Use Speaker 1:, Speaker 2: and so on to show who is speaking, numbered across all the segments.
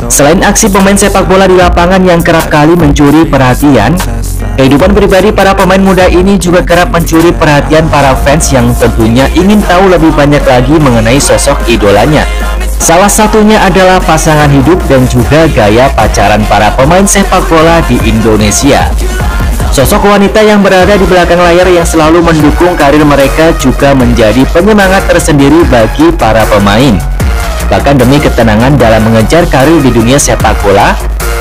Speaker 1: Selain aksi pemain sepak bola di lapangan yang kerap kali mencuri perhatian, kehidupan pribadi para pemain muda ini juga kerap mencuri perhatian para fans yang tentunya ingin tahu lebih banyak lagi mengenai sosok idolanya. Salah satunya adalah pasangan hidup dan juga gaya pacaran para pemain sepak bola di Indonesia. Sosok wanita yang berada di belakang layar yang selalu mendukung karir mereka juga menjadi penyemangat tersendiri bagi para pemain. Bahkan demi ketenangan dalam mengejar karir di dunia sepak bola,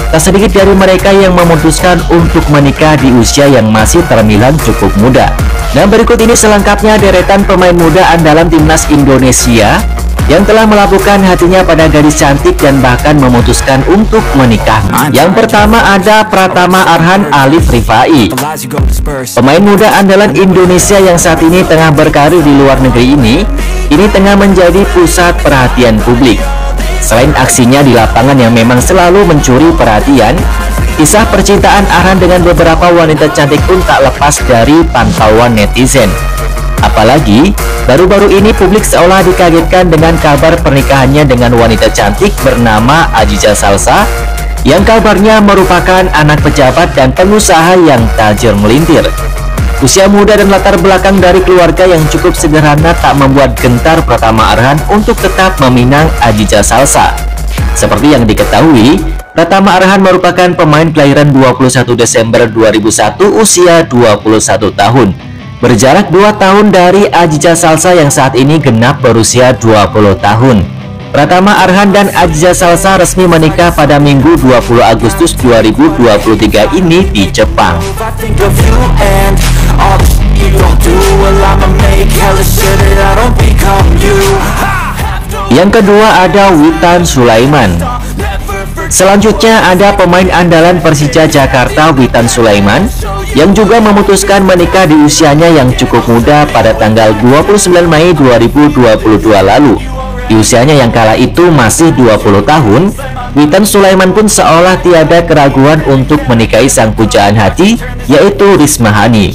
Speaker 1: tak sedikit dari mereka yang memutuskan untuk menikah di usia yang masih terbilang cukup muda. Nah, berikut ini selengkapnya deretan pemain muda andalan timnas Indonesia yang telah melabuhkan hatinya pada gadis cantik dan bahkan memutuskan untuk menikah. Yang pertama ada Pratama Arhan Alif Rifai. Pemain muda andalan Indonesia yang saat ini tengah berkarir di luar negeri ini tengah menjadi pusat perhatian publik. Selain aksinya di lapangan yang memang selalu mencuri perhatian, kisah percintaan Arhan dengan beberapa wanita cantik pun tak lepas dari pantauan netizen. Apalagi, baru-baru ini publik seolah dikagetkan dengan kabar pernikahannya dengan wanita cantik bernama Aziza Salsa, yang kabarnya merupakan anak pejabat dan pengusaha yang tajir melintir. Usia muda dan latar belakang dari keluarga yang cukup sederhana tak membuat gentar Pratama Arhan untuk tetap meminang Aziza Salsa. Seperti yang diketahui, Pratama Arhan merupakan pemain kelahiran 21 Desember 2001 usia 21 tahun. Berjarak 2 tahun dari Aziza Salsa yang saat ini genap berusia 20 tahun. Pratama Arhan dan Aziza Salsa resmi menikah pada Minggu 20 Agustus 2023 ini di Jepang. Yang kedua ada Witan Sulaiman. Selanjutnya ada pemain andalan Persija Jakarta Witan Sulaiman yang juga memutuskan menikah di usianya yang cukup muda pada tanggal 29 Mei 2022 lalu. Di usianya yang kala itu masih 20 tahun, Witan Sulaiman pun seolah tiada keraguan untuk menikahi sang pujaan hati, yaitu Risma Hani.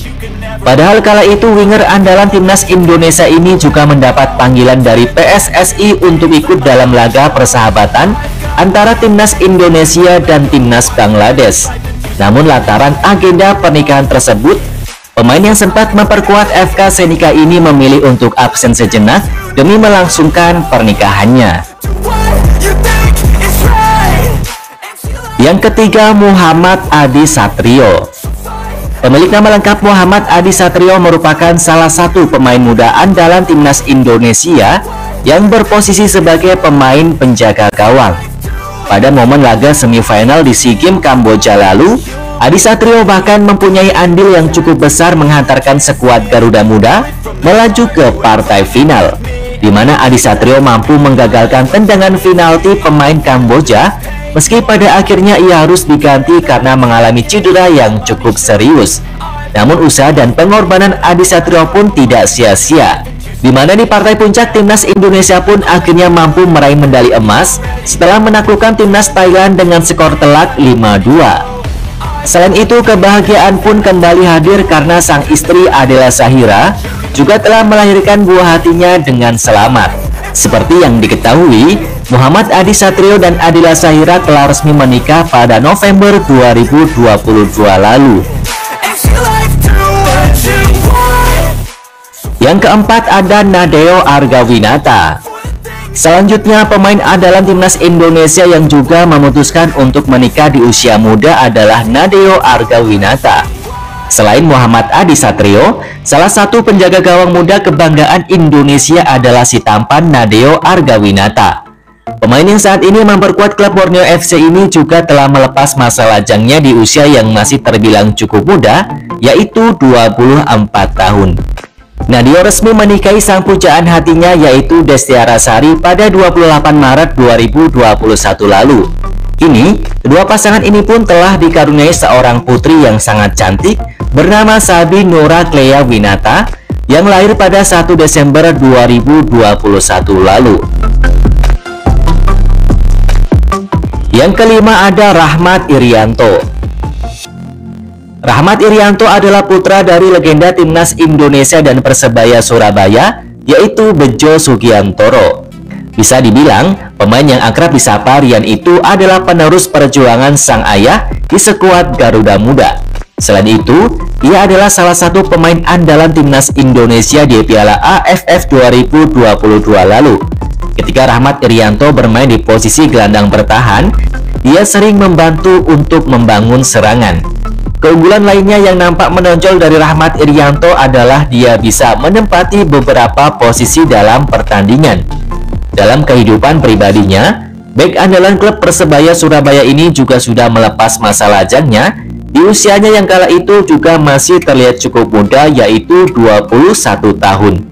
Speaker 1: Padahal kala itu winger andalan timnas Indonesia ini juga mendapat panggilan dari PSSI untuk ikut dalam laga persahabatan antara timnas Indonesia dan timnas Bangladesh. Namun lantaran agenda pernikahan tersebut, pemain yang sempat memperkuat FK Senika ini memilih untuk absen sejenak demi melangsungkan pernikahannya. Yang ketiga, Muhammad Adi Satrio. Pemilik nama lengkap Muhammad Adi Satrio merupakan salah satu pemain muda andalan timnas Indonesia yang berposisi sebagai pemain penjaga gawang. Pada momen laga semifinal di SEA Games Kamboja lalu, Adi Satrio bahkan mempunyai andil yang cukup besar menghantarkan skuad Garuda Muda melaju ke partai final, di mana Adi Satrio mampu menggagalkan tendangan penalti pemain Kamboja, meski pada akhirnya ia harus diganti karena mengalami cedera yang cukup serius. Namun usaha dan pengorbanan Adi Satrio pun tidak sia-sia, di mana di partai puncak timnas Indonesia pun akhirnya mampu meraih medali emas setelah menaklukkan timnas Thailand dengan skor telak 5-2. Selain itu, kebahagiaan pun kembali hadir karena sang istri Adela Sahira juga telah melahirkan buah hatinya dengan selamat. Seperti yang diketahui, Muhammad Adi Satrio dan Adela Sahira telah resmi menikah pada November 2022 lalu. Yang keempat ada Nadeo Argawinata. Selanjutnya, pemain andalan timnas Indonesia yang juga memutuskan untuk menikah di usia muda adalah Nadeo Argawinata. Selain Muhammad Adi Satrio, salah satu penjaga gawang muda kebanggaan Indonesia adalah si tampan Nadeo Argawinata. Pemain yang saat ini memperkuat klub Borneo FC ini juga telah melepas masa lajangnya di usia yang masih terbilang cukup muda, yaitu 24 tahun. Nadeo resmi menikahi sang pujaan hatinya yaitu Destiara Sari pada 28 Maret 2021 lalu. Kini, kedua pasangan ini pun telah dikaruniai seorang putri yang sangat cantik bernama Sabi Nura Clea Winata yang lahir pada 1 Desember 2021 lalu. Yang kelima ada Rahmat Irianto. Rahmat Irianto adalah putra dari legenda timnas Indonesia dan Persebaya Surabaya, yaitu Bejo Sugiantoro. Bisa dibilang, pemain yang akrab disapa Rian itu adalah penerus perjuangan sang ayah di skuad Garuda Muda. Selain itu, ia adalah salah satu pemain andalan timnas Indonesia di Piala AFF 2022 lalu. Ketika Rahmat Irianto bermain di posisi gelandang bertahan, dia sering membantu untuk membangun serangan. Keunggulan lainnya yang nampak menonjol dari Rahmat Irianto adalah dia bisa menempati beberapa posisi dalam pertandingan. Dalam kehidupan pribadinya, bek andalan klub Persebaya Surabaya ini juga sudah melepas masa lajangnya. Di usianya yang kala itu juga masih terlihat cukup muda, yaitu 21 tahun.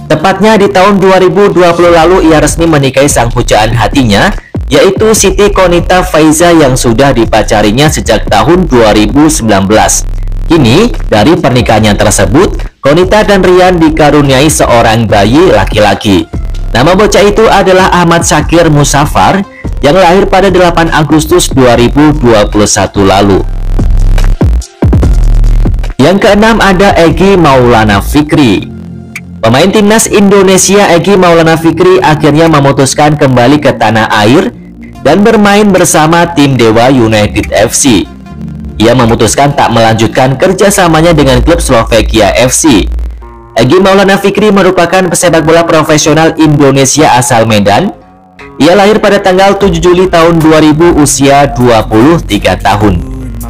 Speaker 1: Tepatnya di tahun 2020 lalu ia resmi menikahi sang pujaan hatinya, yaitu Siti Konita Faiza yang sudah dipacarinya sejak tahun 2019. Kini, dari pernikahannya tersebut, Konita dan Rian dikaruniai seorang bayi laki-laki. Nama bocah itu adalah Ahmad Syakir Musafar yang lahir pada 8 Agustus 2021 lalu. Yang keenam ada Egy Maulana Fikri. Pemain timnas Indonesia Egy Maulana Fikri akhirnya memutuskan kembali ke tanah air dan bermain bersama tim Dewa United FC. Ia memutuskan tak melanjutkan kerjasamanya dengan klub Slovakia FC. Egy Maulana Fikri merupakan pesepak bola profesional Indonesia asal Medan. Ia lahir pada tanggal 7 Juli tahun 2000, usia 23 tahun.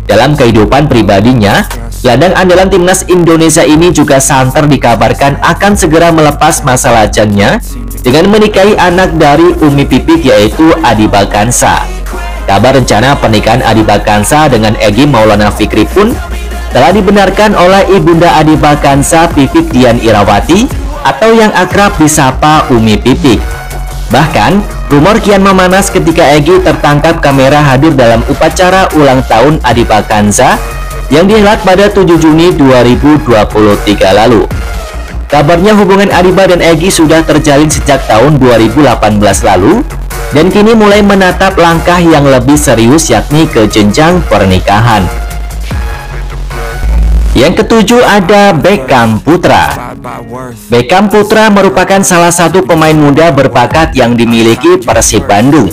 Speaker 1: Dalam kehidupan pribadinya, gelandang andalan timnas Indonesia ini juga santer dikabarkan akan segera melepas masa lajangnya dengan menikahi anak dari Umi Pipik, yaitu Adiba Kansa. Kabar rencana pernikahan Adiba Kansa dengan Egy Maulana Fikri pun telah dibenarkan oleh Ibunda Adiba Kansa, Pipik Dian Irawati, atau yang akrab disapa Umi Pipik. Bahkan, rumor kian memanas ketika Egy tertangkap kamera hadir dalam upacara ulang tahun Adiba Kansa yang dihelat pada 7 Juni 2023 lalu. Kabarnya hubungan Adiba dan Egy sudah terjalin sejak tahun 2018 lalu, dan kini mulai menatap langkah yang lebih serius, yakni ke jenjang pernikahan. Yang ketujuh ada Beckham Putra. Beckham Putra merupakan salah satu pemain muda berbakat yang dimiliki Persib Bandung.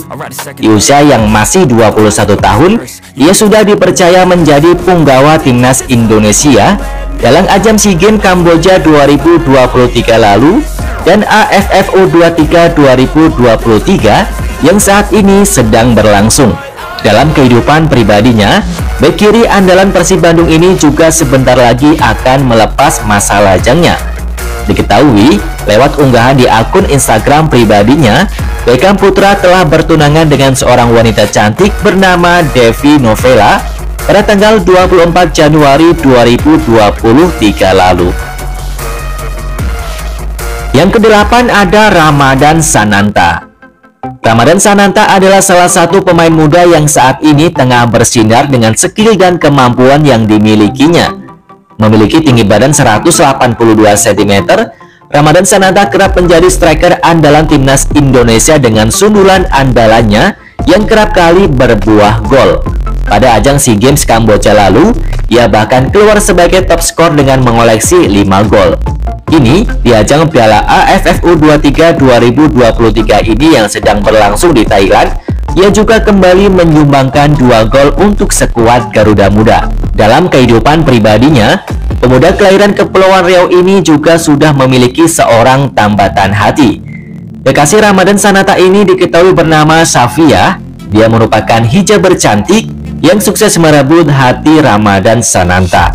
Speaker 1: Di usia yang masih 21 tahun, ia sudah dipercaya menjadi punggawa timnas Indonesia dalam ajang SEA Games Kamboja 2023 lalu dan AFF U23 2023 yang saat ini sedang berlangsung. Dalam kehidupan pribadinya, bek kiri andalan Persib Bandung ini juga sebentar lagi akan melepas masa lajangnya. Diketahui lewat unggahan di akun Instagram pribadinya, Beckham Putra telah bertunangan dengan seorang wanita cantik bernama Devi Novella pada tanggal 24 Januari 2023 lalu. Yang kedelapan ada Ramadan Sananta. Ramadan Sananta adalah salah satu pemain muda yang saat ini tengah bersinar dengan skill dan kemampuan yang dimilikinya. Memiliki tinggi badan 182 cm, Ramadan Sananta kerap menjadi striker andalan timnas Indonesia dengan sundulan andalannya yang kerap kali berbuah gol. Pada ajang SEA Games Kamboja lalu, ia bahkan keluar sebagai top skor dengan mengoleksi 5 gol. Kini, di ajang Piala AFF U23 2023 ini yang sedang berlangsung di Thailand, ia juga kembali menyumbangkan 2 gol untuk skuad Garuda Muda. Dalam kehidupan pribadinya, pemuda kelahiran Kepulauan Riau ini juga sudah memiliki seorang tambatan hati. Kekasih Ramadan Sananta ini diketahui bernama Safia. Dia merupakan hijaber cantik yang sukses merebut hati Ramadan Sananta.